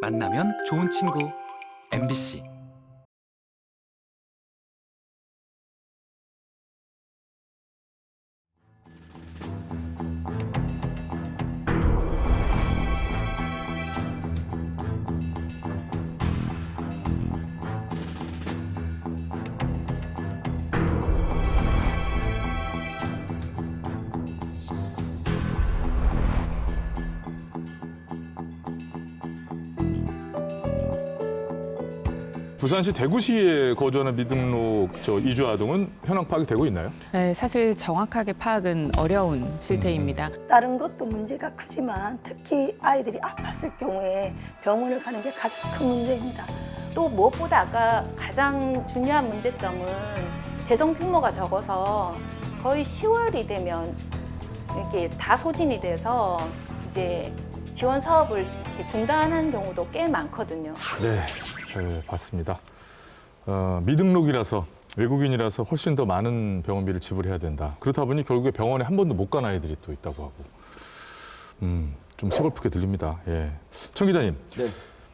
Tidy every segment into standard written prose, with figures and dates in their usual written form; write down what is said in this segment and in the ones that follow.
만나면 좋은 친구 MBC. 부산시 대구시에 거주하는 미등록 이주 아동은 현황 파악이 되고 있나요? 네, 사실 정확하게 파악은 어려운 실태입니다. 다른 것도 문제가 크지만 특히 아이들이 아팠을 경우에 병원을 가는 게 가장 큰 문제입니다. 또 무엇보다 아까 가장 중요한 문제점은 재정 규모가 적어서 거의 10월이 되면 이렇게 다 소진이 돼서 이제 지원 사업을 이렇게 중단하는 경우도 꽤 많거든요. 네, 봤습니다. 미등록이라서 외국인이라서 훨씬 더 많은 병원비를 지불해야 된다. 그렇다 보니 결국에 병원에 한 번도 못 간 아이들이 또 있다고 하고. 좀 서글프게 들립니다. 예. 청 기자님, 네.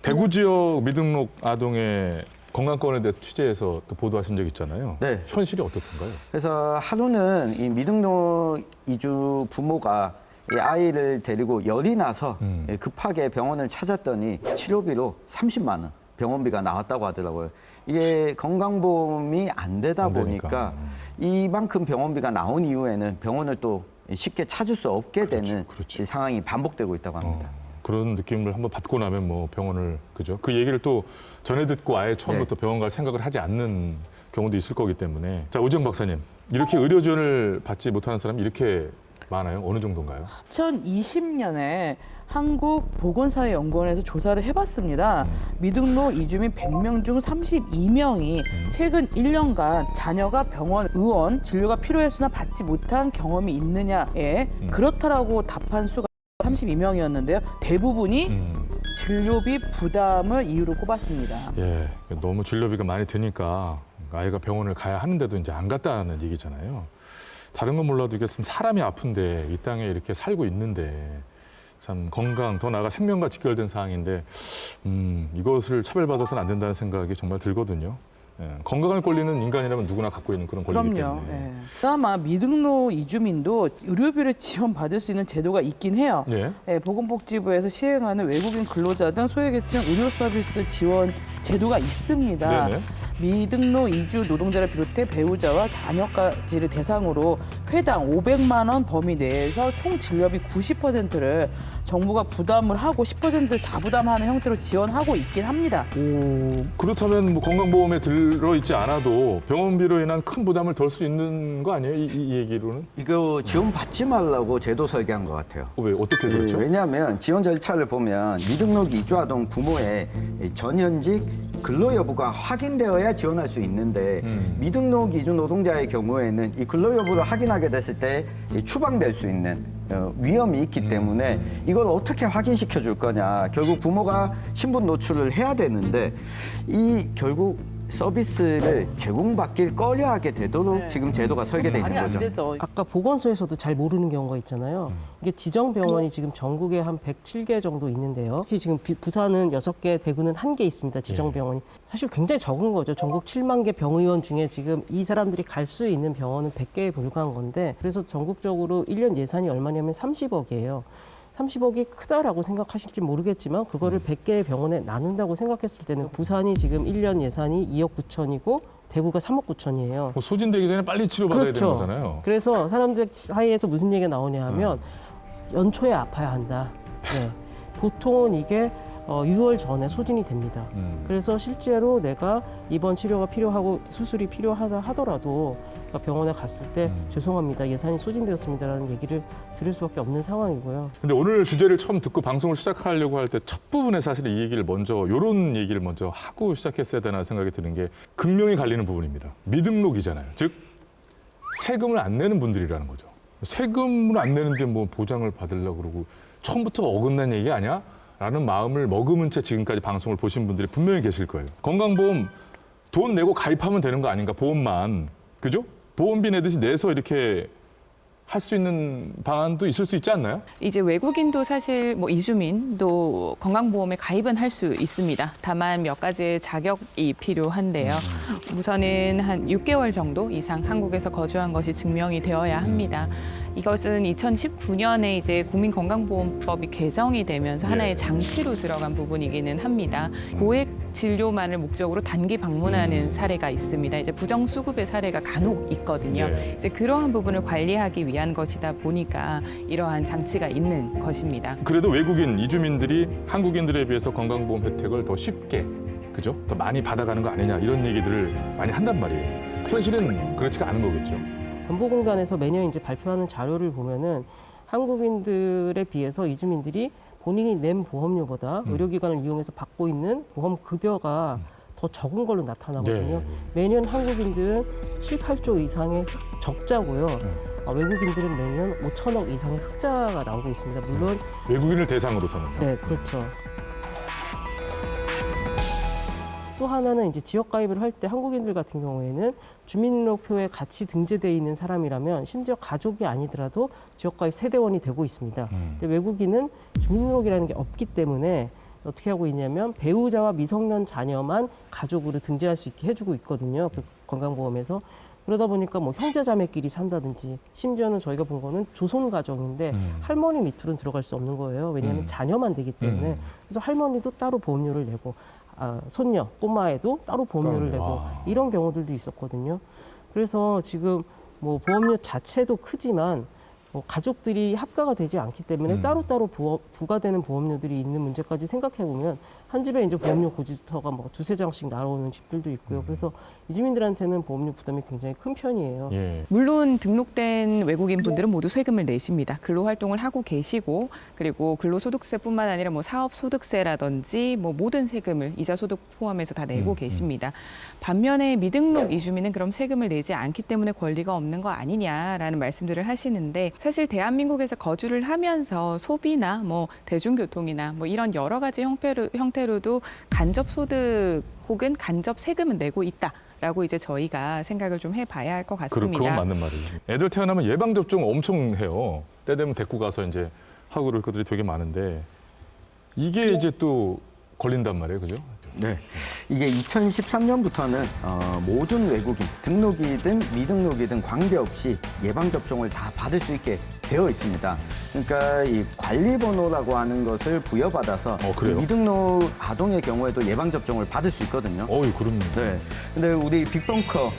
대구 지역 미등록 아동의 건강권에 대해서 취재해서 또 보도하신 적 있잖아요. 네. 현실이 어떻던가요? 그래서 하루는 이 미등록 이주 부모가 이 아이를 데리고 열이 나서 급하게 병원을 찾았더니 치료비로 30만 원 병원비가 나왔다고 하더라고요. 이게 건강보험이 안 되다 안 보니까 되니까. 이만큼 병원비가 나온 이후에는 병원을 또 쉽게 찾을 수 없게 되는 그렇죠. 이 상황이 반복되고 있다고 합니다. 그런 느낌을 한번 받고 나면 뭐 병원을 그죠? 그 얘기를 또 전해 듣고 아예 처음부터 병원 갈 생각을 하지 않는 경우도 있을 거기 때문에. 자, 오정 박사님, 이렇게 의료 지원을 받지 못하는 사람이 이렇게 많아요? 어느 정도인가요? 2020년에 한국보건사회연구원에서 조사를 해봤습니다. 미등록 이주민 100명 중 32명이 최근 1년간 자녀가 병원, 의원, 진료가 필요했으나 받지 못한 경험이 있느냐에 그렇다라고 답한 수가 32명이었는데요. 대부분이 진료비 부담을 이유로 꼽았습니다. 예, 너무 진료비가 많이 드니까 아이가 병원을 가야 하는데도 이제 안 갔다는 얘기잖아요. 다른 건 몰라도 이게 사람이 아픈데 이 땅에 이렇게 살고 있는데 참 건강, 더 나아가 생명과 직결된 사항인데 이것을 차별받아서는 안 된다는 생각이 정말 들거든요. 예, 건강할 권리는 인간이라면 누구나 갖고 있는 그런 권리이기 그럼요. 때문에. 예. 그나마 미등록 이주민도 의료비를 지원받을 수 있는 제도가 있긴 해요. 예. 예, 보건복지부에서 시행하는 외국인 근로자 등 소외계층 의료 서비스 지원 제도가 있습니다. 네네. 미등록 이주 노동자를 비롯해 배우자와 자녀까지를 대상으로 회당 500만 원 범위 내에서 총 진료비 90%를 정부가 부담을 하고 10% 자부담하는 형태로 지원하고 있긴 합니다. 그렇다면 뭐 건강보험에 들어있지 않아도 병원비로 인한 큰 부담을 덜 수 있는 거 아니에요? 이 얘기로는? 이거 지원 받지 말라고 제도 설계한 것 같아요. 왜 어떻게 그렇죠? 왜냐하면 지원 절차를 보면 미등록 이주아동 부모의 전현직 근로 여부가 확인되어야 지원할 수 있는데 미등록 이주 노동자의 경우에는 이 근로 여부를 확인하게 됐을 때 추방될 수 있는 위험이 있기 때문에 이걸 어떻게 확인시켜 줄 거냐. 결국 부모가 신분 노출을 해야 되는데 이 결국 서비스를 제공받길 꺼려하게 되도록 지금 제도가 설계되어 말이 있는 안 거죠. 되죠. 아까 보건소에서도 잘 모르는 경우가 있잖아요. 이게 지정병원이 지금 전국에 한 107개 정도 있는데요. 특히 지금 부산은 6개, 대구는 1개 있습니다. 지정병원이. 사실 굉장히 적은 거죠. 전국 7만 개 병의원 중에 지금 이 사람들이 갈 수 있는 병원은 100개에 불과한 건데 그래서 전국적으로 1년 예산이 얼마냐면 30억이에요. 30억이 크다라고 생각하실지 모르겠지만 그거를 100개의 병원에 나눈다고 생각했을 때는 부산이 지금 1년 예산이 2억 9천이고 대구가 3억 9천이에요. 뭐 소진되기 전에 빨리 치료받아야 되는 거잖아요. 그래서 사람들 사이에서 무슨 얘기가 나오냐 하면 연초에 아파야 한다. 네. 보통은 이게 6월 전에 소진이 됩니다. 그래서 실제로 내가 입원 치료가 필요하고 수술이 필요하다 하더라도 그러니까 병원에 갔을 때 죄송합니다. 예산이 소진되었습니다라는 얘기를 들을 수밖에 없는 상황이고요. 근데 오늘 주제를 처음 듣고 방송을 시작하려고 할 때 첫 부분에 사실 이 얘기를 요런 얘기를 먼저 하고 시작했어야 되나 생각이 드는 게 극명히 갈리는 부분입니다. 미등록이잖아요. 즉 세금을 안 내는 분들이라는 거죠. 세금을 안 내는데 뭐 보장을 받으려고 그러고 처음부터 어긋난 얘기 아니야? 라는 마음을 머금은 채 지금까지 방송을 보신 분들이 분명히 계실 거예요. 건강보험 돈 내고 가입하면 되는 거 아닌가, 보험만. 그죠? 보험비 내듯이 내서 이렇게 할 수 있는 방안도 있을 수 있지 않나요? 이제 외국인도 사실 뭐 이주민도 건강보험에 가입은 할 수 있습니다. 다만 몇 가지의 자격이 필요한데요. 우선은 한 6개월 정도 이상 한국에서 거주한 것이 증명이 되어야 합니다. 이것은 2019년에 이제 국민건강보험법이 개정이 되면서 하나의 장치로 들어간 부분이기는 합니다. 고액 진료만을 목적으로 단기 방문하는 사례가 있습니다. 이제 부정수급의 사례가 간혹 있거든요. 이제 그러한 부분을 관리하기 위한 것이다 보니까 이러한 장치가 있는 것입니다. 그래도 외국인 이주민들이 한국인들에 비해서 건강보험 혜택을 더 쉽게, 그죠? 더 많이 받아가는 거 아니냐 이런 얘기들을 많이 한단 말이에요. 현실은 그렇지가 않은 거겠죠. 건보공단에서 매년 이제 발표하는 자료를 보면은 한국인들에 비해서 이주민들이 본인이 낸 보험료보다 의료기관을 이용해서 받고 있는 보험 급여가 더 적은 걸로 나타나거든요. 매년 한국인들은 7, 8조 이상의 적자고요. 외국인들은 매년 5천억 이상의 흑자가 나오고 있습니다. 물론 외국인을 대상으로서는. 네, 그렇죠. 또 하나는 이제 지역 가입을 할 때 한국인들 같은 경우에는 주민등록표에 같이 등재되어 있는 사람이라면 심지어 가족이 아니더라도 지역 가입 세대원이 되고 있습니다. 근데 외국인은 주민등록이라는 게 없기 때문에 어떻게 하고 있냐면 배우자와 미성년 자녀만 가족으로 등재할 수 있게 해주고 있거든요. 그 건강보험에서. 그러다 보니까 뭐 형제자매끼리 산다든지 심지어는 저희가 본 거는 조손 가정인데 할머니 밑으로는 들어갈 수 없는 거예요. 왜냐하면 자녀만 되기 때문에. 그래서 할머니도 따로 보험료를 내고 손녀, 꼬마에도 따로 보험료를 내고 이런 경우들도 있었거든요. 그래서 지금 뭐 보험료 자체도 크지만 가족들이 합가가 되지 않기 때문에 따로따로 부과되는 보험료들이 있는 문제까지 생각해 보면 한 집에 이제 보험료 고지서가 뭐 2-3장씩 나오는 집들도 있고요. 그래서 이주민들한테는 보험료 부담이 굉장히 큰 편이에요. 물론 등록된 외국인 분들은 모두 세금을 내십니다. 근로활동을 하고 계시고 그리고 근로소득세뿐만 아니라 뭐 사업소득세라든지 뭐 모든 세금을 이자소득 포함해서 다 내고 계십니다. 반면에 미등록 이주민은 그럼 세금을 내지 않기 때문에 권리가 없는 거 아니냐라는 말씀들을 하시는데 사실 대한민국에서 거주를 하면서 소비나 뭐 대중교통이나 뭐 이런 여러 가지 형태로도 간접소득 혹은 간접 세금은 내고 있다라고 이제 저희가 생각을 좀 해봐야 할 것 같습니다. 그건 맞는 말이에요. 애들 태어나면 예방접종 엄청 해요. 때 되면 데리고 가서 이제 하고 그럴 것들이 되게 많은데 이게 이제 또 걸린단 말이에요. 그죠? 네, 이게 2013년부터는 모든 외국인, 등록이든 미등록이든 관계없이 예방접종을 다 받을 수 있게 되어 있습니다. 그러니까 이 관리번호라고 하는 것을 부여받아서 미등록 아동의 경우에도 예방접종을 받을 수 있거든요. 그럼요. 네, 근데 우리 빅벙커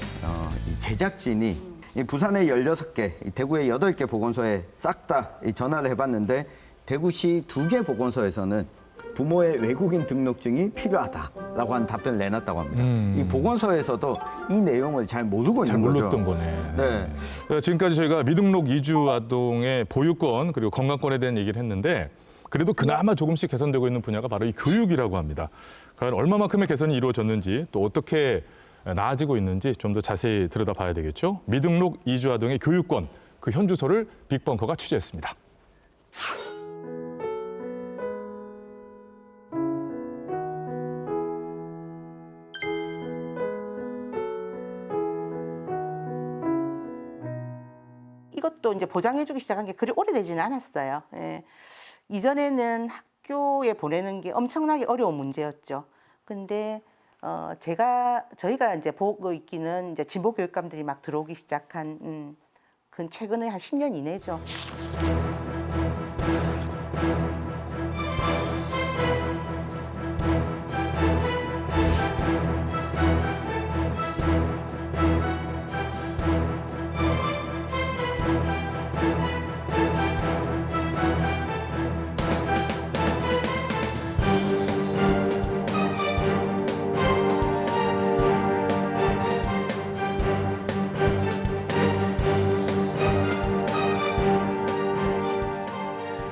이 제작진이 이 부산의 16개, 대구의 8개 보건소에 싹 다 전화를 해봤는데 대구시 2개 보건소에서는 부모의 외국인 등록증이 필요하다라고 하는 답변을 내놨다고 합니다. 이 보건소에서도 이 내용을 잘 모르고 있는 거죠. 잘 몰랐던 거네. 네. 지금까지 저희가 미등록 이주 아동의 보유권 그리고 건강권에 대한 얘기를 했는데 그래도 그나마 조금씩 개선되고 있는 분야가 바로 이 교육이라고 합니다. 과연 얼마만큼의 개선이 이루어졌는지 또 어떻게 나아지고 있는지 좀 더 자세히 들여다봐야 되겠죠. 미등록 이주 아동의 교육권, 그 현주소를 빅벙커가 취재했습니다. 이것도 이제 보장해주기 시작한 게 그리 오래되지는 않았어요. 예. 이전에는 학교에 보내는 게 엄청나게 어려운 문제였죠. 근데 저희가 이제 보고 있기는 이제 진보 교육감들이 막 들어오기 시작한 그 최근에 한 10년 이내죠.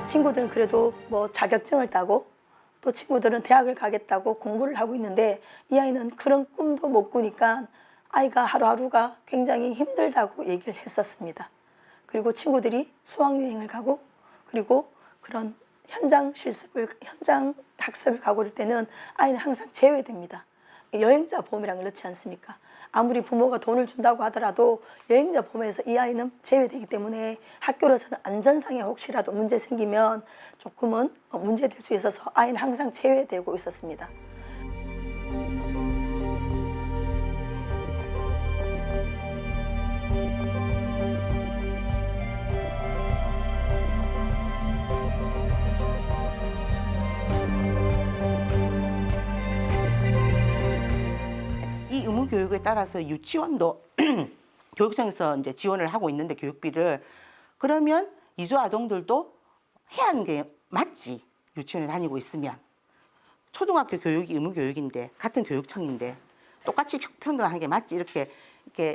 친구들은 그래도 뭐 자격증을 따고 또 친구들은 대학을 가겠다고 공부를 하고 있는데 이 아이는 그런 꿈도 못 꾸니까 아이가 하루하루가 굉장히 힘들다고 얘기를 했었습니다. 그리고 친구들이 수학여행을 가고 그리고 그런 현장 학습을 가고 그럴 때는 아이는 항상 제외됩니다. 여행자 보험이라는 걸 넣지 않습니까? 아무리 부모가 돈을 준다고 하더라도 여행자 범위에서 이 아이는 제외되기 때문에 학교로서는 안전상에 혹시라도 문제 생기면 조금은 문제될 수 있어서 아이는 항상 제외되고 있었습니다. 이 의무 교육에 따라서 유치원도 교육청에서 이제 지원을 하고 있는데 교육비를 그러면 이주 아동들도 해야 하는 게 맞지. 유치원에 다니고 있으면 초등학교 교육이 의무 교육인데 같은 교육청인데 똑같이 평등한 게 맞지. 이렇게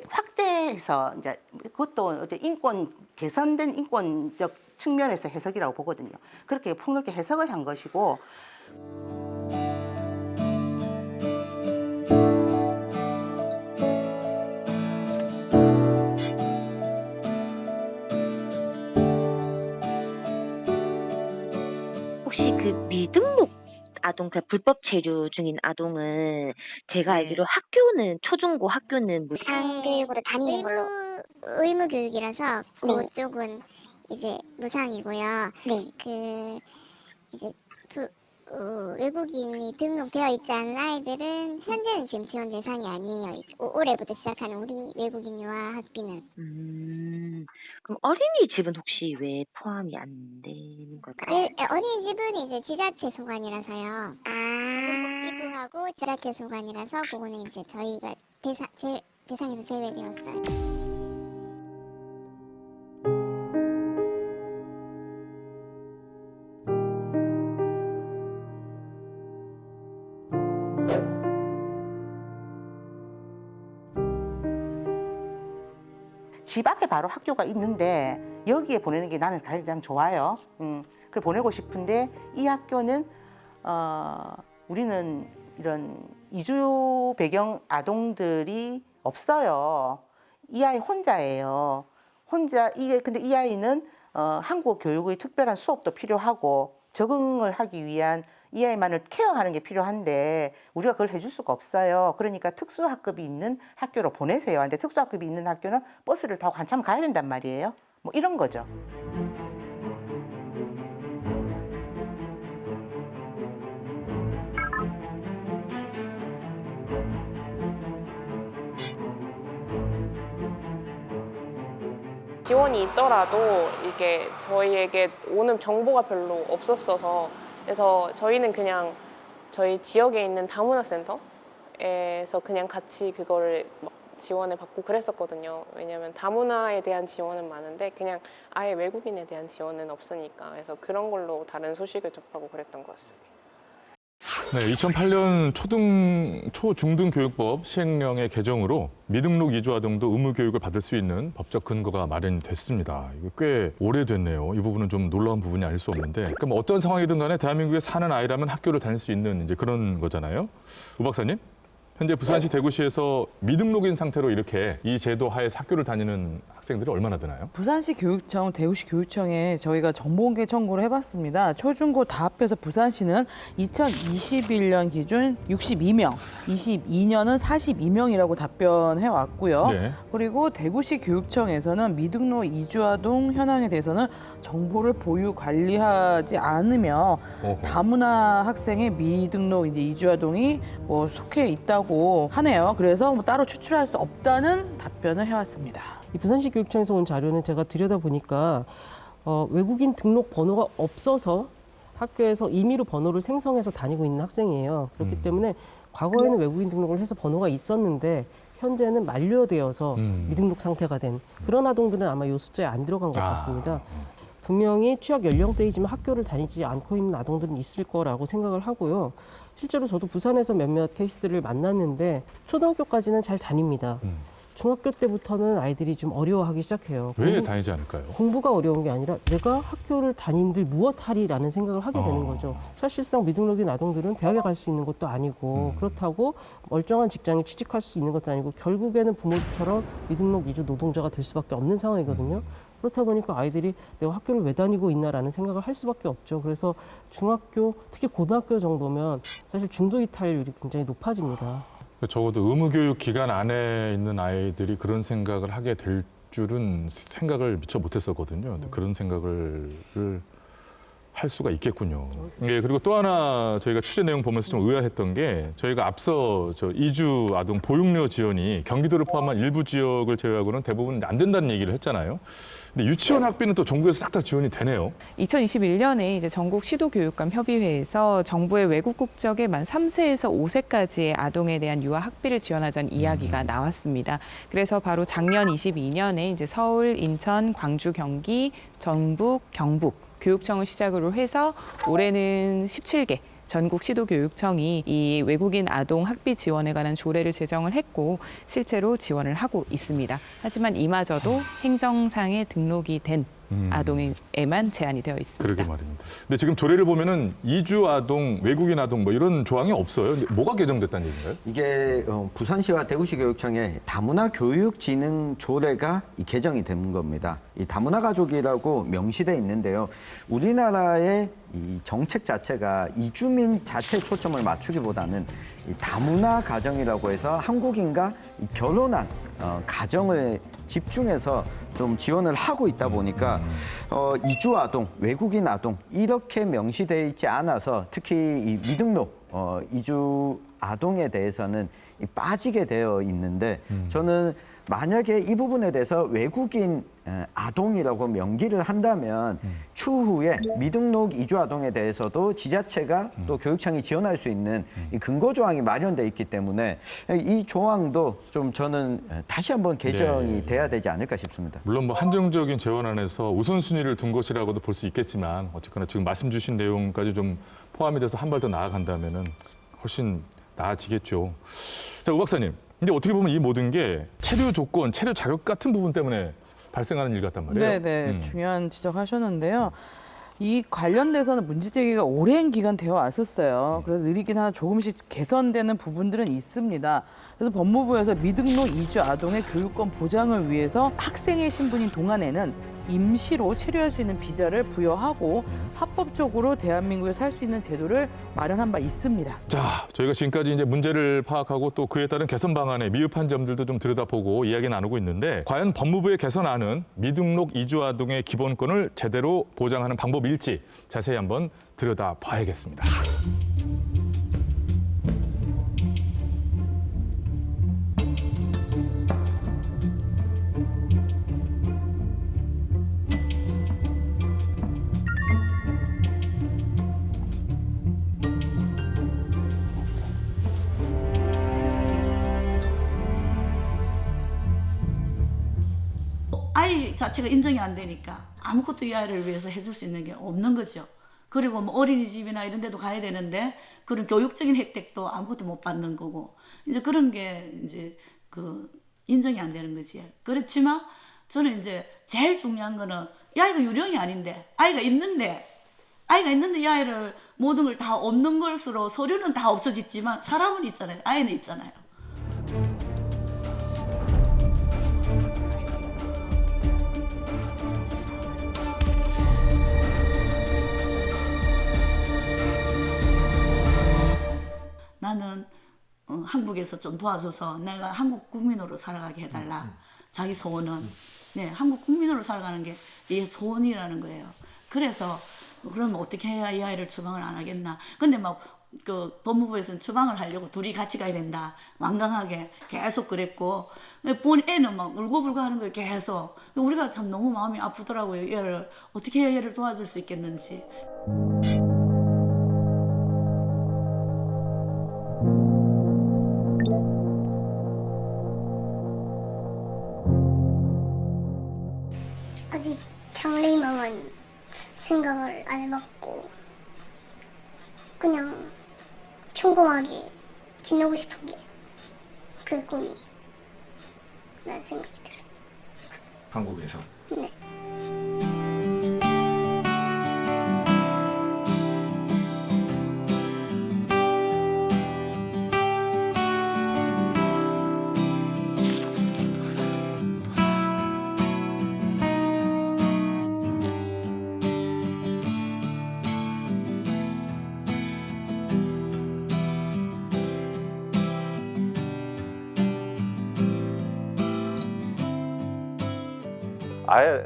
확대해서 이제 그것도 어떤 인권 개선된 인권적 측면에서 해석이라고 보거든요. 그렇게 폭넓게 해석을 한 것이고. 미등록 아동, 그러니까 불법 체류 중인 아동은 제가 알기로 학교는 초중고 학교는 무상교육으로 다니는 걸로 의무 교육이라서 그쪽은 이제 무상이고요. 이제 외국인이 등록되어 있지 않은 아이들은 현재는 지금 지원 대상이 아니에요. 올해부터 시작하는 우리 외국인 유아 학비는. 그럼 어린이집은 혹시 왜 포함이 안 되는 걸까요? 어린이집은 이제 지자체 소관이라서요. 복지부하고 지자체 소관이라서 그거는 이제 저희가 대상에서 제외되었어요. 집 앞에 바로 학교가 있는데 여기에 보내는 게 나는 가장 좋아요. 그걸 보내고 싶은데 이 학교는 우리는 이런 이주 배경 아동들이 없어요. 이 아이 혼자예요. 근데 이 아이는 한국 교육의 특별한 수업도 필요하고 적응을 하기 위한 이 아이만을 케어하는 게 필요한데 우리가 그걸 해줄 수가 없어요. 그러니까 특수학급이 있는 학교로 보내세요. 근데 특수학급이 있는 학교는 버스를 타고 한참 가야 된단 말이에요. 뭐 이런 거죠. 지원이 있더라도 이게 저희에게 오는 정보가 별로 없었어서 그래서 저희는 그냥 저희 지역에 있는 다문화 센터에서 그냥 같이 그거를 막 지원을 받고 그랬었거든요. 왜냐하면 다문화에 대한 지원은 많은데 그냥 아예 외국인에 대한 지원은 없으니까 그래서 그런 걸로 다른 소식을 접하고 그랬던 것 같습니다. 네, 2008년 초중등교육법 시행령의 개정으로 미등록 이주 아동도 의무 교육을 받을 수 있는 법적 근거가 마련됐습니다. 이거 꽤 오래됐네요. 이 부분은 좀 놀라운 부분이 아닐 수 없는데, 그럼 어떤 상황이든 간에 대한민국에 사는 아이라면 학교를 다닐 수 있는 이제 그런 거잖아요. 우 박사님, 현재 부산시 대구시에서 미등록인 상태로 이렇게 이 제도 하에서 학교를 다니는 학생들이 얼마나 되나요? 부산시 교육청, 대구시 교육청에 저희가 정보공개 청구를 해봤습니다. 초중고 다 합해서 부산시는 2021년 기준 62명, 22년은 42명이라고 답변해 왔고요. 네. 그리고 대구시 교육청에서는 미등록 이주아동 현황에 대해서는 정보를 보유 관리하지 않으며 다문화 학생의 미등록 이제 이주아동이 뭐 속해 있다고 하네요. 그래서 뭐 따로 추출할 수 없다는 답변을 해왔습니다. 이 부산시 교육청에서 온 자료는 제가 들여다보니까 외국인 등록 번호가 없어서 학교에서 임의로 번호를 생성해서 다니고 있는 학생이에요. 그렇기 때문에 과거에는 외국인 등록을 해서 번호가 있었는데 현재는 만료되어서 미등록 상태가 된 그런 아동들은 아마 이 숫자에 안 들어간 것 같습니다. 분명히 취약 연령대이지만 학교를 다니지 않고 있는 아동들은 있을 거라고 생각을 하고요. 실제로 저도 부산에서 몇몇 케이스들을 만났는데 초등학교까지는 잘 다닙니다. 중학교 때부터는 아이들이 좀 어려워하기 시작해요. 왜 다니지 않을까요? 공부가 어려운 게 아니라 내가 학교를 다닌들 무엇하리라는 생각을 하게 되는 거죠. 사실상 미등록인 아동들은 대학에 갈 수 있는 것도 아니고 그렇다고 멀쩡한 직장에 취직할 수 있는 것도 아니고 결국에는 부모들처럼 미등록 이주 노동자가 될 수밖에 없는 상황이거든요. 그렇다 보니까 아이들이 내가 학교를 왜 다니고 있나라는 생각을 할 수밖에 없죠. 그래서 중학교, 특히 고등학교 정도면 사실 중도 이탈률이 굉장히 높아집니다. 적어도 의무교육 기간 안에 있는 아이들이 그런 생각을 하게 될 줄은 생각을 미처 못했었거든요. 그런 생각을 할 수가 있겠군요. 예, 그리고 또 하나 저희가 취재 내용 보면서 좀 의아했던 게 저희가 앞서 이주 아동 보육료 지원이 경기도를 포함한 일부 지역을 제외하고는 대부분 안 된다는 얘기를 했잖아요. 근데 유치원 학비는 또 정부에서 싹 다 지원이 되네요. 2021년에 이제 전국 시도교육감 협의회에서 정부의 외국 국적의 만 3세에서 5세까지의 아동에 대한 유아 학비를 지원하자는 이야기가 나왔습니다. 그래서 바로 작년 22년에 이제 서울, 인천, 광주, 경기, 전북, 경북 교육청을 시작으로 해서 올해는 17개 전국 시도교육청이 이 외국인 아동 학비 지원에 관한 조례를 제정을 했고 실제로 지원을 하고 있습니다. 하지만 이마저도 행정상에 등록이 된 아동에만 제한이 되어 있습니다. 그러게 말입니다. 근데 지금 조례를 보면은 이주 아동, 외국인 아동 뭐 이런 조항이 없어요. 근데 뭐가 개정됐다는 얘기인가요? 이게 부산시와 대구시 교육청의 다문화 교육진흥 조례가 개정이 된 겁니다. 이 다문화 가족이라고 명시돼 있는데요. 우리나라의 이 정책 자체가 이주민 자체에 초점을 맞추기보다는 이 다문화 가정이라고 해서 한국인과 결혼한 가정을 집중해서 좀 지원을 하고 있다 보니까 이주 아동, 외국인 아동 이렇게 명시되어 있지 않아서 특히 이 미등록 이주 아동에 대해서는 빠지게 되어 있는데 저는 만약에 이 부분에 대해서 외국인 아동이라고 명기를 한다면 추후에 미등록 이주 아동에 대해서도 지자체가 또 교육청이 지원할 수 있는 이 근거 조항이 마련돼 있기 때문에 이 조항도 좀 저는 다시 한번 개정이 돼야 되지 않을까 싶습니다. 물론 뭐 한정적인 재원 안에서 우선순위를 둔 것이라고도 볼 수 있겠지만 어쨌거나 지금 말씀 주신 내용까지 좀 포함이 돼서 한 발 더 나아간다면은 훨씬 나아지겠죠. 자, 우 박사님. 근데 어떻게 보면 이 모든 게 체류 조건, 체류 자격 같은 부분 때문에 발생하는 일 같단 말이에요. 네, 중요한 지적하셨는데요. 이 관련돼서는 문제 제기가 오랜 기간 되어 왔었어요. 그래서 느리긴 하나 조금씩 개선되는 부분들은 있습니다. 그래서 법무부에서 미등록 이주 아동의 교육권 보장을 위해서 학생의 신분인 동안에는 임시로 체류할 수 있는 비자를 부여하고 합법적으로 대한민국에 살 수 있는 제도를 마련한 바 있습니다. 자, 저희가 지금까지 이제 문제를 파악하고 또 그에 따른 개선 방안에 미흡한 점들도 좀 들여다보고 이야기 나누고 있는데 과연 법무부의 개선안은 미등록 이주 아동의 기본권을 제대로 보장하는 방법일지 자세히 한번 들여다봐야겠습니다. 아이 자체가 인정이 안 되니까 아무것도 이 아이를 위해서 해줄 수 있는 게 없는 거죠. 그리고 뭐 어린이집이나 이런 데도 가야 되는데 그런 교육적인 혜택도 아무것도 못 받는 거고 이제 그런 게 이제 인정이 안 되는 거지. 그렇지만 저는 이제 제일 중요한 거는 이 아이가 유령이 아닌데 아이가 있는데 이 아이를 모든 걸 다 없는 것으로 서류는 다 없어졌지만 사람은 있잖아요. 아이는 있잖아요. 나는 한국에서 좀 도와줘서 내가 한국 국민으로 살아가게 해달라. 자기 소원은 한국 국민으로 살아가는 게 이 소원이라는 거예요. 그래서 그러면 어떻게 해야 이 아이를 추방을 안 하겠나. 근데 막 법무부에서는 추방을 하려고 둘이 같이 가야 된다. 완강하게 계속 그랬고 애는 막 울고불고 하는 거예요. 계속. 우리가 참 너무 마음이 아프더라고요. 얘를 어떻게 해야 얘를 도와줄 수 있겠는지. 아직 장래희망은 생각을 안 해봤고 그냥 평범하게 지내고 싶은 게 그 꿈이 라는 생각이 들었어요. 한국에서? 네. 아예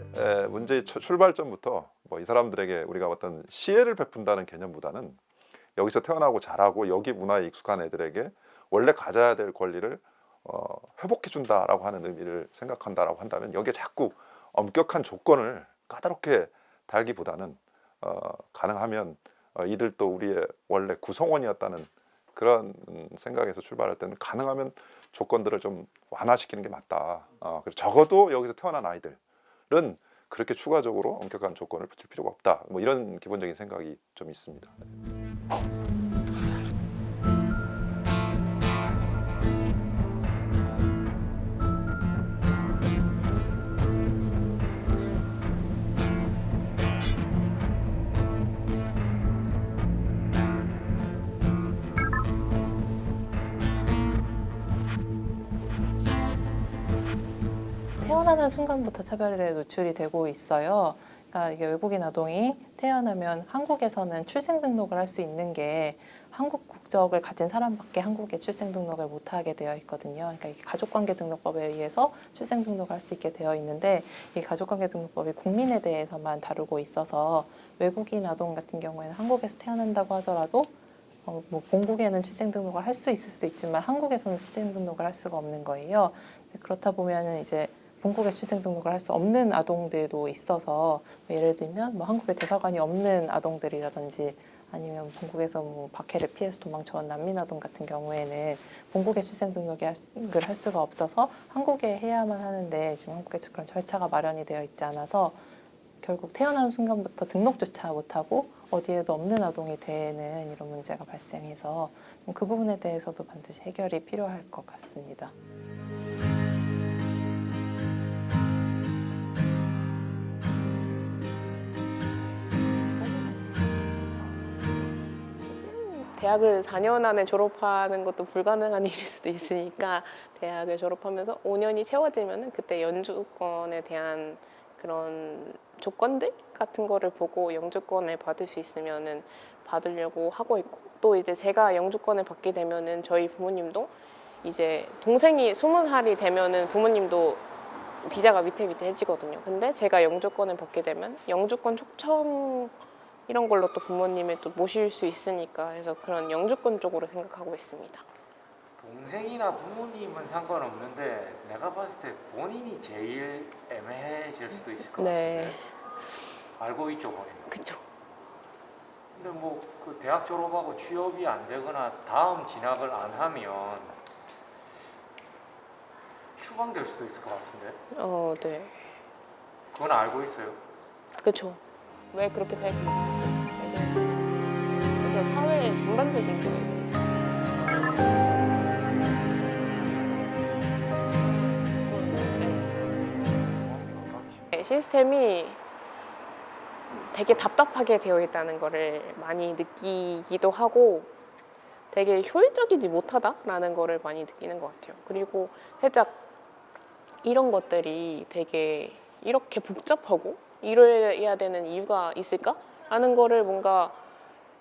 문제의 출발점부터 뭐 이 사람들에게 우리가 어떤 시혜를 베푼다는 개념보다는 여기서 태어나고 자라고 여기 문화에 익숙한 애들에게 원래 가져야 될 권리를 회복해 준다라고 하는 의미를 생각한다라고 한다면 여기에 자꾸 엄격한 조건을 까다롭게 달기보다는 가능하면 이들도 우리의 원래 구성원이었다는 그런 생각에서 출발할 때는 가능하면 조건들을 좀 완화시키는 게 맞다. 그리고 적어도 여기서 태어난 아이들은 그렇게 추가적으로 엄격한 조건을 붙일 필요가 없다. 뭐 이런 기본적인 생각이 좀 있습니다. 태어나는 순간부터 차별에 노출이 되고 있어요. 그러니까 이게 외국인 아동이 태어나면 한국에서는 출생 등록을 할 수 있는 게 한국 국적을 가진 사람밖에 한국에 출생 등록을 못 하게 되어 있거든요. 그러니까 이게 가족관계 등록법에 의해서 출생 등록을 할 수 있게 되어 있는데 이 가족관계 등록법이 국민에 대해서만 다루고 있어서 외국인 아동 같은 경우에는 한국에서 태어난다고 하더라도 뭐 본국에는 출생 등록을 할 수 있을 수도 있지만 한국에서는 출생 등록을 할 수가 없는 거예요. 그렇다 보면은 이제 본국에 출생 등록을 할 수 없는 아동들도 있어서 예를 들면 뭐 한국에 대사관이 없는 아동들이라든지 아니면 본국에서 뭐 박해를 피해서 도망쳐온 난민 아동 같은 경우에는 본국에 출생 등록을 할 수가 없어서 한국에 해야만 하는데 지금 한국에 그런 절차가 마련이 되어 있지 않아서 결국 태어나는 순간부터 등록조차 못하고 어디에도 없는 아동이 되는 이런 문제가 발생해서 그 부분에 대해서도 반드시 해결이 필요할 것 같습니다. 대학을 4년 안에 졸업하는 것도 불가능한 일일 수도 있으니까 대학을 졸업하면서 5년이 채워지면은 그때 영주권에 대한 그런 조건들 같은 거를 보고 영주권을 받을 수 있으면은 받으려고 하고 있고, 또 이제 제가 영주권을 받게 되면은 저희 부모님도 이제 동생이 20살이 되면은 부모님도 비자가 위태위태해지거든요. 근데 제가 영주권을 받게 되면 영주권 초청 이런 걸로 또 부모님을 또 모실 수 있으니까 그래서 그런 영주권 쪽으로 생각하고 있습니다. 동생이나 부모님은 상관없는데 내가 봤을 때 본인이 제일 애매해질 수도 있을 것 같은데. 알고 있죠, 본인. 그렇죠. 근데 뭐 그 대학 졸업하고 취업이 안 되거나 다음 진학을 안 하면 추방될 수도 있을 것 같은데. 네. 그건 알고 있어요. 그렇죠. 왜 그렇게 살고 있는지. 그래서 사회 전반적인 거에 시스템이 되게 답답하게 되어 있다는 거를 많이 느끼기도 하고 되게 효율적이지 못하다라는 거를 많이 느끼는 것 같아요. 그리고 살짝 이런 것들이 되게 이렇게 복잡하고 이래야 되는 이유가 있을까? 라는 거를 뭔가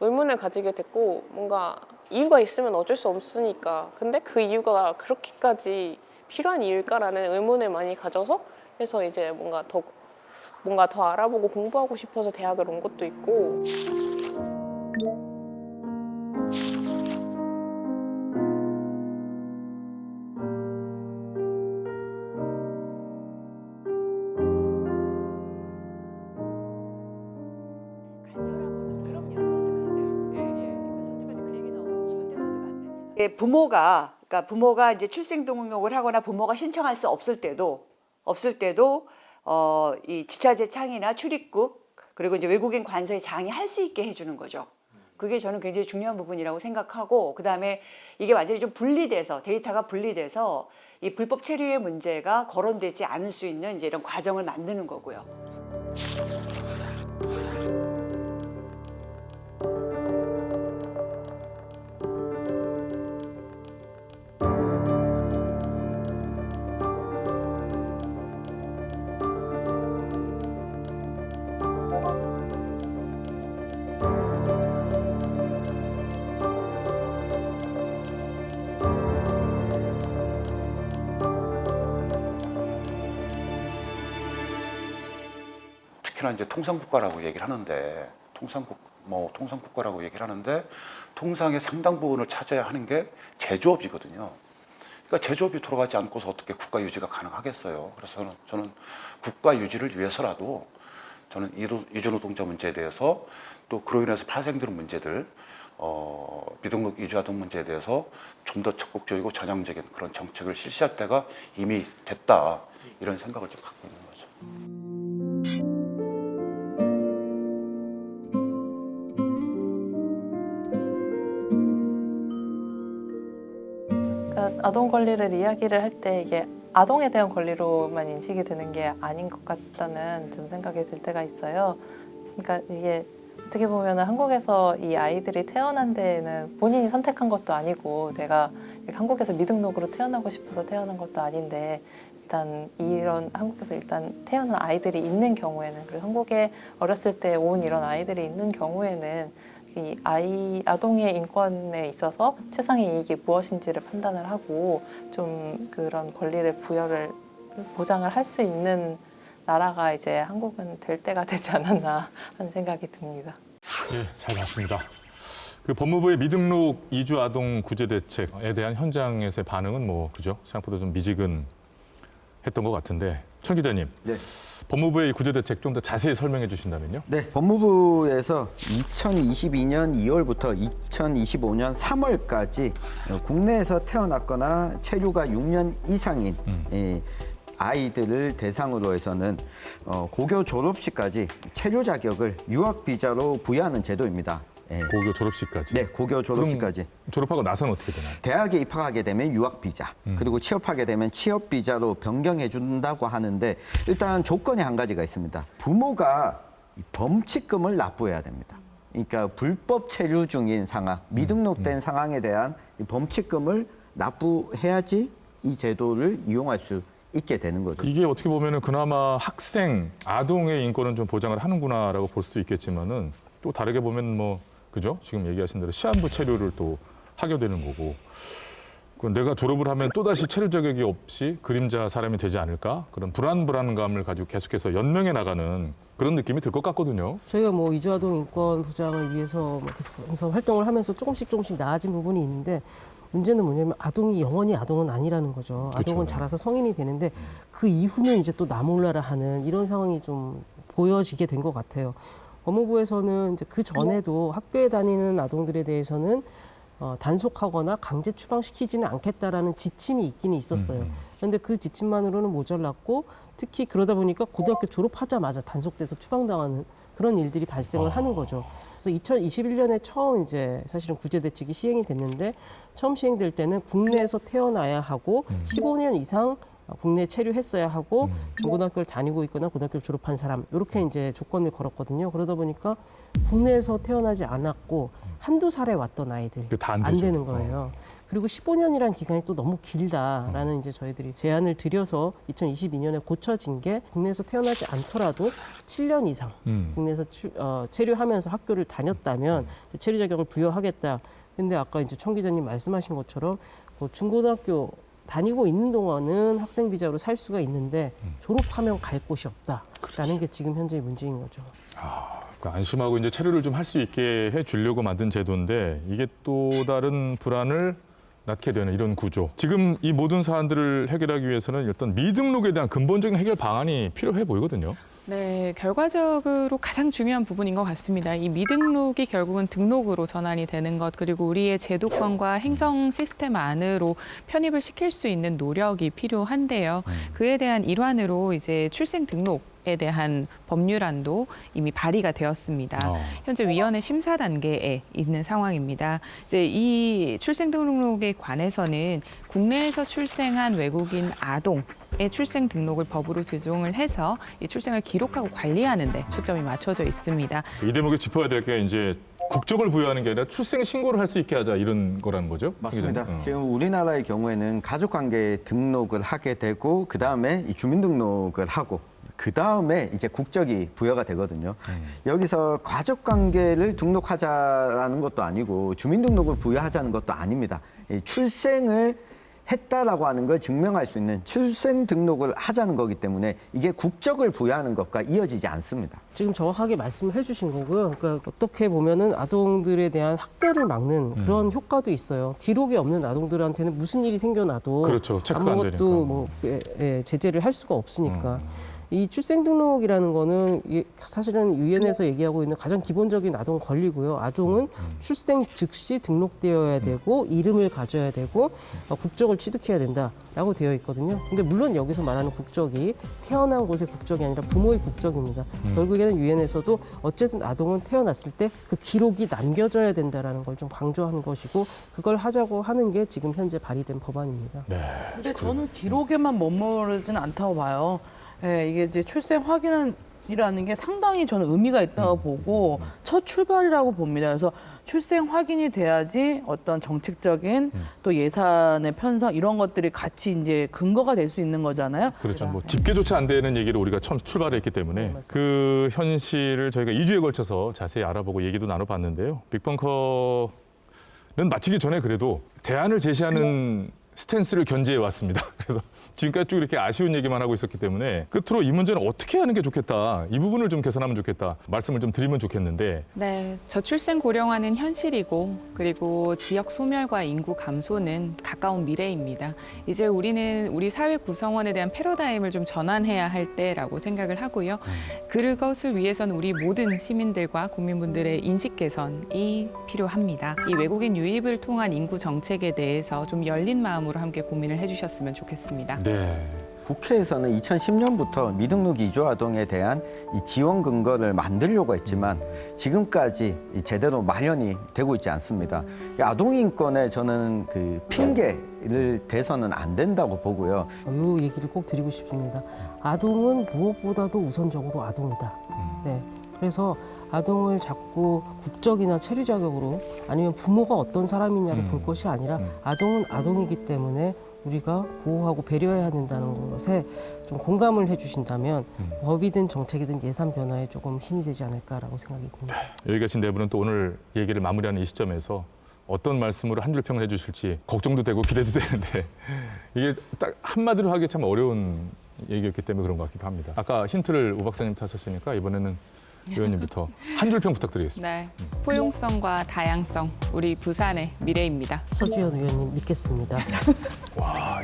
의문을 가지게 됐고, 뭔가 이유가 있으면 어쩔 수 없으니까 근데 그 이유가 그렇게까지 필요한 이유일까라는 의문을 많이 가져서 그래서 이제 뭔가 더 알아보고 공부하고 싶어서 대학을 온 것도 있고. 부모가 이제 출생 등록을 하거나 부모가 신청할 수 없을 때도 이 지자체 창이나 출입국 그리고 이제 외국인 관서의 장이 할 수 있게 해주는 거죠. 그게 저는 굉장히 중요한 부분이라고 생각하고, 그다음에 이게 완전히 좀 분리돼서 데이터가 분리돼서 이 불법 체류의 문제가 거론되지 않을 수 있는 이제 이런 과정을 만드는 거고요. 특히나 이제 통상국가라고 얘기를 하는데 통상국가라고 얘기를 하는데 통상의 상당 부분을 차지해야 하는 게 제조업이거든요. 그러니까 제조업이 돌아가지 않고서 어떻게 국가 유지가 가능하겠어요. 그래서 저는 국가 유지를 위해서라도 저는 이주노동자 문제에 대해서 또 그로 인해서 파생되는 문제들, 미등록 이주아동 문제에 대해서 좀 더 적극적이고 전향적인 그런 정책을 실시할 때가 이미 됐다, 이런 생각을 좀 갖고 있는 거죠. 그러니까 아동 권리를 이야기를 할 때 이게 아동에 대한 권리로만 인식이 되는 게 아닌 것 같다는 좀 생각이 들 때가 있어요. 그러니까 이게 어떻게 보면 한국에서 이 아이들이 태어난 데에는 본인이 선택한 것도 아니고 내가 한국에서 미등록으로 태어나고 싶어서 태어난 것도 아닌데 일단 이런 한국에서 일단 태어난 아이들이 있는 경우에는, 그리고 한국에 어렸을 때 온 이런 아이들이 있는 경우에는 이 아동의 인권에 있어서 최상의 이익이 무엇인지를 판단을 하고 좀 그런 권리를 보장을 할 수 있는 나라가 이제 한국은 될 때가 되지 않았나 하는 생각이 듭니다. 예, 잘 봤습니다. 그 법무부의 미등록 이주 아동 구제 대책에 대한 현장에서의 반응은 뭐 그죠? 생각보다 좀 미지근했던 것 같은데, 천 기자님. 네. 법무부의 구제 대책 좀 더 자세히 설명해 주신다면요? 네, 법무부에서 2022년 2월부터 2025년 3월까지 국내에서 태어났거나 체류가 6년 이상인 아이들을 대상으로 해서는 고교 졸업시까지 체류 자격을 유학 비자로 부여하는 제도입니다. 고교 졸업시까지? 네, 고교 졸업시까지. 졸업하고 나서는 어떻게 되나요? 대학에 입학하게 되면 유학 비자, 그리고 취업하게 되면 취업 비자로 변경해 준다고 하는데, 일단 조건이 한 가지가 있습니다. 부모가 범칙금을 납부해야 됩니다. 그러니까 불법 체류 중인 상황, 미등록된 상황에 대한 범칙금을 납부해야지 이 제도를 이용할 수 있게 되는 거죠. 이게 어떻게 보면은 그나마 학생, 아동의 인권은 좀 보장을 하는구나라고 볼 수도 있겠지만은, 또 다르게 보면 뭐 그죠? 지금 얘기하신 대로 시한부 체류를 또 하게 되는 거고, 내가 졸업을 하면 또다시 체류 자격이 없이 그림자 사람이 되지 않을까? 그런 불안감을 가지고 계속해서 연명해 나가는 그런 느낌이 들 것 같거든요. 저희가 뭐 이주아동 인권 보장을 위해서 뭐 계속 활동을 하면서 조금씩 나아진 부분이 있는데, 문제는 뭐냐면 아동이 영원히 아동은 아니라는 거죠. 아동은 그렇죠. 자라서 성인이 되는데 그 이후는 이제 또 나 몰라라 하는 이런 상황이 좀 보여지게 된 것 같아요. 법무부에서는 이제 그 전에도 학교에 다니는 아동들에 대해서는 단속하거나 강제 추방시키지는 않겠다라는 지침이 있기는 있었어요. 그런데 그 지침만으로는 모자랐고, 특히 그러다 보니까 고등학교 졸업하자마자 단속돼서 추방당하는 그런 일들이 발생을 하는 거죠. 그래서 2021년에 처음 이제 사실은 구제 대책이 시행이 됐는데, 처음 시행될 때는 국내에서 태어나야 하고 15년 이상 국내에 체류했어야 하고 중고등학교를 다니고 있거나 고등학교를 졸업한 사람, 이렇게 이제 조건을 걸었거든요. 그러다 보니까 국내에서 태어나지 않았고 한두 살에 왔던 아이들 안 되는 거예요. 그리고 15년이라는 기간이 또 너무 길다라는 이제 저희들이 제안을 드려서 2022년에 고쳐진 게, 국내에서 태어나지 않더라도 7년 이상 국내에서 체류하면서 학교를 다녔다면 체류 자격을 부여하겠다. 근데 아까 이제 천 기자님 말씀하신 것처럼 뭐 중고등학교 다니고 있는 동안은 학생 비자로 살 수가 있는데 졸업하면 갈 곳이 없다라는 게 지금 현재의 문제인 거죠. 안심하고 이제 체류를 좀 할 수 있게 해 주려고 만든 제도인데, 이게 또 다른 불안을 낳게 되는 이런 구조. 지금 이 모든 사안들을 해결하기 위해서는 일단 미등록에 대한 근본적인 해결 방안이 필요해 보이거든요. 네, 결과적으로 가장 중요한 부분인 것 같습니다. 이 미등록이 결국은 등록으로 전환이 되는 것, 그리고 우리의 제도권과 행정 시스템 안으로 편입을 시킬 수 있는 노력이 필요한데요. 그에 대한 일환으로 이제 출생 등록에 대한 법률안도 이미 발의가 되었습니다. 현재 위원회 심사 단계에 있는 상황입니다. 이제 이 출생 등록에 관해서는 국내에서 출생한 외국인 아동의 출생 등록을 법으로 제정을 해서 이 출생을 기록하고 관리하는 데 초점이 맞춰져 있습니다. 이 대목에 짚어야 될 게 이제 국적을 부여하는 게 아니라 출생 신고를 할 수 있게 하자, 이런 거라는 거죠? 맞습니다. 지금 우리나라의 경우에는 가족관계 등록을 하게 되고, 그 다음에 이 주민등록을 하고, 그 다음에 이제 국적이 부여가 되거든요. 여기서 가족관계를 등록하자라는 것도 아니고 주민등록을 부여하자는 것도 아닙니다. 이 출생을 했다라고 하는 걸 증명할 수 있는 출생 등록을 하자는 거기 때문에 이게 국적을 부여하는 것과 이어지지 않습니다. 지금 정확하게 말씀을 해주신 거고요. 그러니까 어떻게 보면은 아동들에 대한 학대를 막는 그런 효과도 있어요. 기록이 없는 아동들한테는 무슨 일이 생겨나도 그렇죠. 체크가 안 되니까. 아무것도 뭐 제재를 할 수가 없으니까. 이 출생등록이라는 거는 사실은 유엔에서 얘기하고 있는 가장 기본적인 아동 권리고요. 아동은 출생 즉시 등록되어야 되고 이름을 가져야 되고 국적을 취득해야 된다라고 되어 있거든요. 근데 물론 여기서 말하는 국적이 태어난 곳의 국적이 아니라 부모의 국적입니다. 결국에는 유엔에서도 어쨌든 아동은 태어났을 때 그 기록이 남겨져야 된다라는 걸 좀 강조하는 것이고 그걸 하자고 하는 게 지금 현재 발의된 법안입니다. 근데 저는 기록에만 머무르지는 않다고 봐요. 예, 이게 이제 출생 확인이라는 게 상당히 저는 의미가 있다고 보고 첫 출발이라고 봅니다. 그래서 출생 확인이 돼야지 어떤 정책적인 또 예산의 편성 이런 것들이 같이 이제 근거가 될 수 있는 거잖아요. 그렇죠. 뭐 집계조차 안 되는 얘기를 우리가 처음 출발했기 때문에 그 현실을 저희가 2주에 걸쳐서 자세히 알아보고 얘기도 나눠봤는데요. 빅벙커는 마치기 전에 그래도 대안을 제시하는 스탠스를 견지해 왔습니다. 그래서 지금까지 쭉 이렇게 아쉬운 얘기만 하고 있었기 때문에 끝으로 이 문제는 어떻게 하는 게 좋겠다. 이 부분을 좀 개선하면 좋겠다. 말씀을 좀 드리면 좋겠는데. 네, 저출생 고령화는 현실이고 그리고 지역 소멸과 인구 감소는 가까운 미래입니다. 이제 우리는 우리 사회 구성원에 대한 패러다임을 좀 전환해야 할 때라고 생각을 하고요. 그것을 위해서는 우리 모든 시민들과 국민분들의 인식 개선이 필요합니다. 이 외국인 유입을 통한 인구 정책에 대해서 좀 열린 마음으로 함께 고민을 해주셨으면 좋겠습니다. 네. 국회에서는 2010년부터 미등록 이주 아동에 대한 이 지원 근거를 만들려고 했지만 지금까지 제대로 마련이 되고 있지 않습니다. 이 아동 인권에 저는 그 핑계를 대서는 안 된다고 보고요. 이 얘기를 꼭 드리고 싶습니다. 아동은 무엇보다도 우선적으로 아동이다. 네. 그래서 아동을 자꾸 국적이나 체류 자격으로 아니면 부모가 어떤 사람이냐를 볼 것이 아니라 아동은 아동이기 때문에 우리가 보호하고 배려해야 된다는 것에 좀 공감을 해주신다면 법이든 정책이든 예산 변화에 조금 힘이 되지 않을까라고 생각이 듭니다. 여기 계신 네 분은 또 오늘 얘기를 마무리하는 이 시점에서 어떤 말씀으로 한 줄 평을 해주실지 걱정도 되고 기대도 되는데 이게 딱 한마디로 하기 참 어려운 얘기였기 때문에 그런 것 같기도 합니다. 아까 힌트를 오 박사님 타셨으니까 이번에는 의원님부터 한 줄 평 부탁드리겠습니다. 네, 포용성과 다양성, 우리 부산의 미래입니다. 서주현 의원님 믿겠습니다. 와,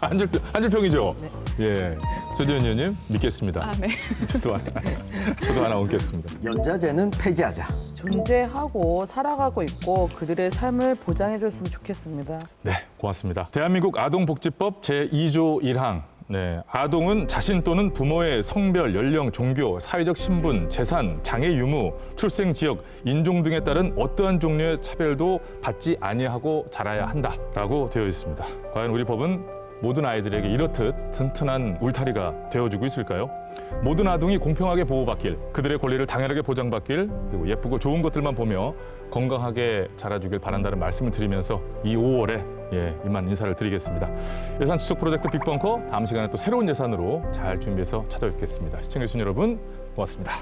한 줄 평이죠? 네. 예, 서주현 의원님 믿겠습니다. 아, 네. 저도 하나 얹겠습니다. 연자제는 폐지하자. 존재하고 살아가고 있고 그들의 삶을 보장해줬으면 좋겠습니다. 네, 고맙습니다. 대한민국 아동복지법 제2조 1항. 네, 아동은 자신 또는 부모의 성별, 연령, 종교, 사회적 신분, 재산, 장애 유무, 출생 지역, 인종 등에 따른 어떠한 종류의 차별도 받지 아니하고 자라야 한다라고 되어 있습니다. 과연 우리 법은 모든 아이들에게 이렇듯 튼튼한 울타리가 되어주고 있을까요? 모든 아동이 공평하게 보호받길, 그들의 권리를 당연하게 보장받길, 그리고 예쁘고 좋은 것들만 보며 건강하게 자라주길 바란다는 말씀을 드리면서 이 5월에 이만 인사를 드리겠습니다. 예산 추적 프로젝트 빅벙커 다음 시간에 또 새로운 예산으로 잘 준비해서 찾아뵙겠습니다. 시청해주신 여러분 고맙습니다.